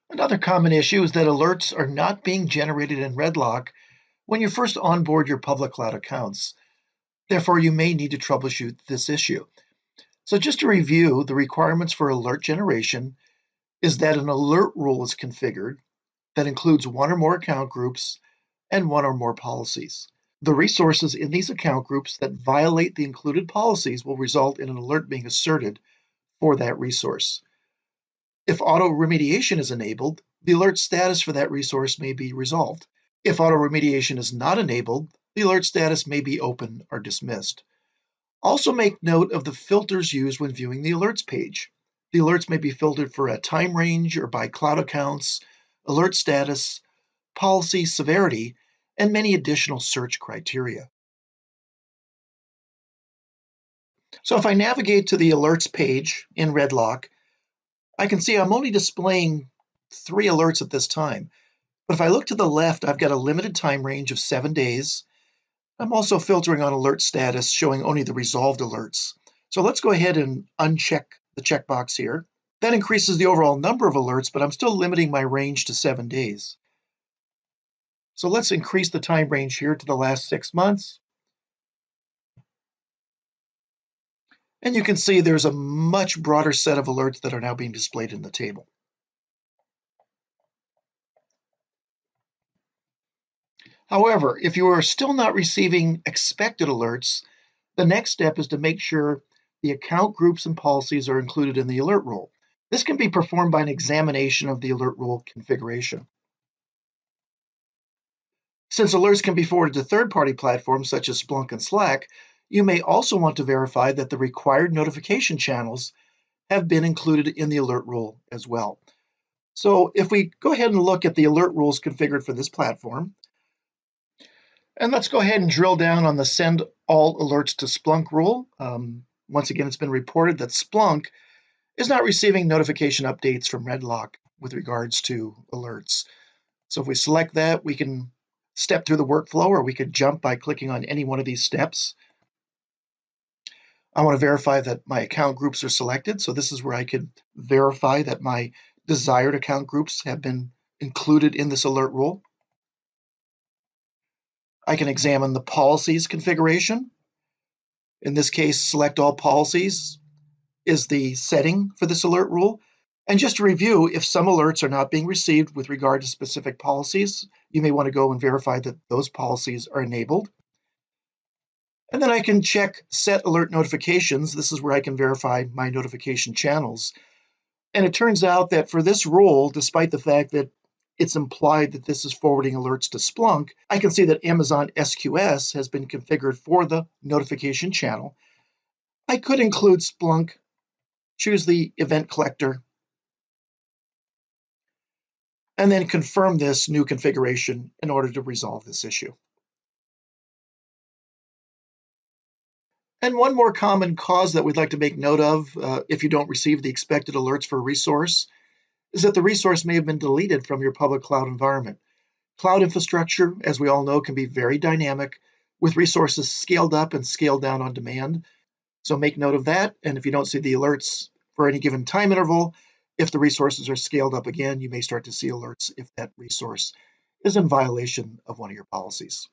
Another common issue is that alerts are not being generated in RedLock when you first onboard your public cloud accounts. Therefore, you may need to troubleshoot this issue. So just to review, the requirements for alert generation is that an alert rule is configured that includes one or more account groups and one or more policies. The resources in these account groups that violate the included policies will result in an alert being asserted for that resource. If auto remediation is enabled, the alert status for that resource may be resolved. If auto remediation is not enabled, the alert status may be open or dismissed. Also make note of the filters used when viewing the alerts page. The alerts may be filtered for a time range or by cloud accounts, alert status, policy severity, and many additional search criteria. So if I navigate to the alerts page in RedLock, I can see I'm only displaying 3 alerts at this time. But if I look to the left, I've got a limited time range of 7 days. I'm also filtering on alert status, showing only the resolved alerts. So let's go ahead and uncheck the checkbox here. That increases the overall number of alerts, but I'm still limiting my range to 7 days. So let's increase the time range here to the last 6 months. And you can see there's a much broader set of alerts that are now being displayed in the table. However, if you are still not receiving expected alerts, the next step is to make sure the account groups and policies are included in the alert rule. This can be performed by an examination of the alert rule configuration. Since alerts can be forwarded to third-party platforms such as Splunk and Slack, you may also want to verify that the required notification channels have been included in the alert rule as well. So if we go ahead and look at the alert rules configured for this platform, and let's go ahead and drill down on the send all alerts to Splunk rule. Once again, it's been reported that Splunk is not receiving notification updates from RedLock with regards to alerts. So if we select that, we can step through the workflow, or we could jump by clicking on any one of these steps. I want to verify that my account groups are selected. So this is where I could verify that my desired account groups have been included in this alert rule. I can examine the policies configuration. In this case, select all policies is the setting for this alert rule. And just to review, if some alerts are not being received with regard to specific policies, you may want to go and verify that those policies are enabled. And then I can check set alert notifications. This is where I can verify my notification channels. And it turns out that for this rule, despite the fact that it's implied that this is forwarding alerts to Splunk, I can see that Amazon SQS has been configured for the notification channel. I could include Splunk, choose the event collector, and then confirm this new configuration in order to resolve this issue. And one more common cause that we'd like to make note of if you don't receive the expected alerts for a resource is that the resource may have been deleted from your public cloud environment. Cloud infrastructure, as we all know, can be very dynamic with resources scaled up and scaled down on demand. So make note of that. And if you don't see the alerts for any given time interval, if the resources are scaled up again, you may start to see alerts if that resource is in violation of one of your policies.